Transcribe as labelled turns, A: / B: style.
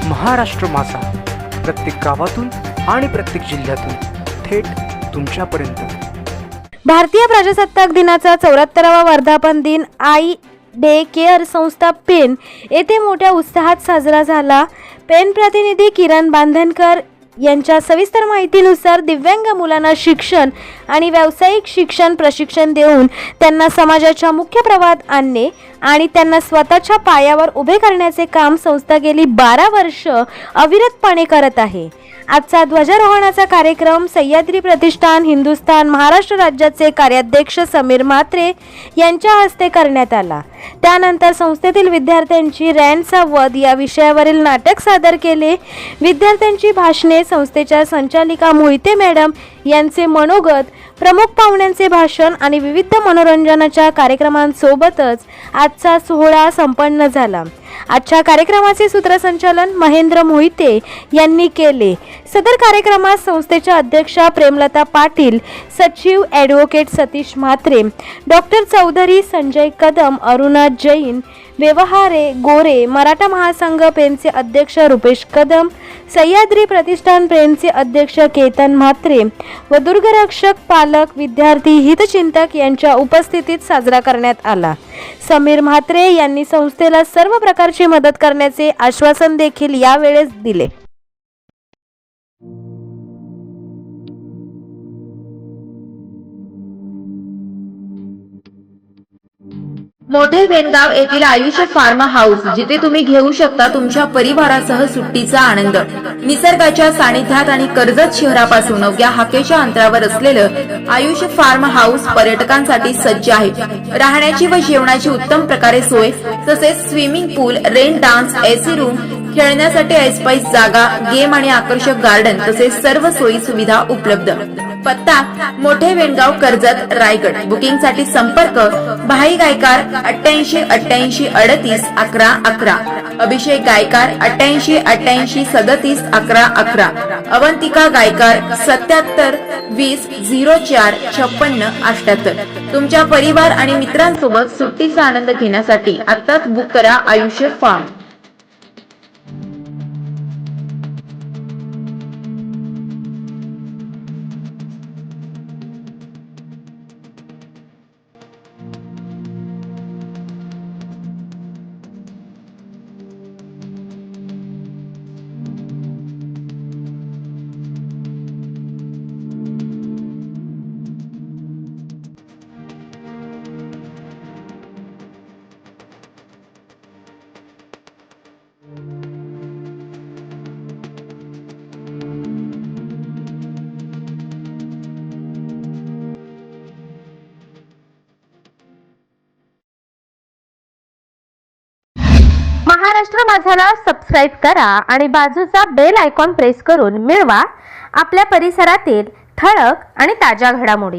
A: महाराष्ट्र माझा, प्रत्येक गावातून आणि प्रत्येक जिल्ह्यातून थेट तुमच्यापर्यंत।
B: भारतीय प्रजासत्ताक दिनाचा 74वा वर्धापन दिन आई डे केअर संस्था पेन येथे मोठ्या उत्साहात साजरा झाला। पेन प्रतिनिधी किरण बांधनकर यांच्या सविस्तर माहितीनुसार दिव्यांग मुलांना शिक्षण आणि व्यावसायिक शिक्षण प्रशिक्षण देऊन त्यांना समाजाच्या मुख्य प्रवाहात आणणे आणि त्यांना स्वतःच्या पायावर उभे करण्याचे काम संस्था गेली 12 वर्ष अविरतपणे करत आहे। आजचा ध्वजारोहणाचा कार्यक्रम सह्याद्री प्रतिष्ठान हिंदुस्थान महाराष्ट्र राज्याचे कार्याध्यक्ष समीर म्हात्रे यांच्या हस्ते करण्यात आला। त्यानंतर संस्थेतील विद्यार्थ्यांची रॅनचा वध या विषयावरील नाटक सादर केले। विद्यार्थ्यांची भाषणे, संस्थेच्या संचालिका मोहिते मॅडम यांचे मनोगत, प्रमुख पाहुण्यांचे भाषण आणि विविध मनोरंजनाच्या कार्यक्रमांसोबतच आजचा सोहळा संपन्न झाला। आजच्या कार्यक्रमाचे सूत्रसंचालन महेंद्र मोहिते यांनी केले। सदर कार्यक्रमात संस्थेच्या अध्यक्षा प्रेमलता पाटील, सचिव ॲडव्होकेट सतीश म्हात्रे, डॉक्टर चौधरी संजय कदम, अरुणा जैन, व्यवहारे गोरे, मराठा महासंघ पेनचे अध्यक्ष रुपेश कदम, सह्याद्री प्रतिष्ठान पेनचे अध्यक्ष केतन म्हात्रे व दुर्गरक्षक, पालक, विद्यार्थी, हितचिंतक यांच्या उपस्थितीत साजरा करण्यात आला। समीर म्हात्रे यांनी संस्थेला सर्व प्रकारची मदत करण्याचे आश्वासन देखील यावेळेस दिले।
C: मोठे वेनगाव येथील आयुष्य फार्म हाऊस, जिथे तुम्ही घेऊ शकता तुमच्या परिवारासह सुट्टीचा आनंद। निसर्गाच्या सानिध्यात आणि कर्जत शहरापासून अवघ्या हाकेच्या अंतरावर असलेलं आयुष्य फार्म हाऊस पर्यटकांसाठी सज्ज आहे। राहण्याची व जेवणाची उत्तम प्रकारे सोय, तसेच स्विमिंग पूल, रेन डान्स, एसी रूम, खेळण्यासाठी ऐसपैस जागा, गेम आणि आकर्षक गार्डन तसेच सर्व सोयी सुविधा उपलब्ध। पत्ता मोठे वेनगाव, कर्जत, रायगड। बुकिंग साठी संपर्क भाई गायकार 88 88 38 11 11, अभिषेक गायकार 88 88 37 11 11, अवंतिका गायकार 77 20 04 56 78। तुमच्या परिवार आणि मित्रांसोबत सुट्टीचा आनंद घेण्यासाठी आताच बुक करा आयुष्य फार्म।
B: महाराष्ट्र माझाला सबस्क्राइब करा आणि बाजूचा बेल आयकॉन प्रेस करून मिळवा आपल्या परिसरातील ठळक आणि ताज्या घडामोडी।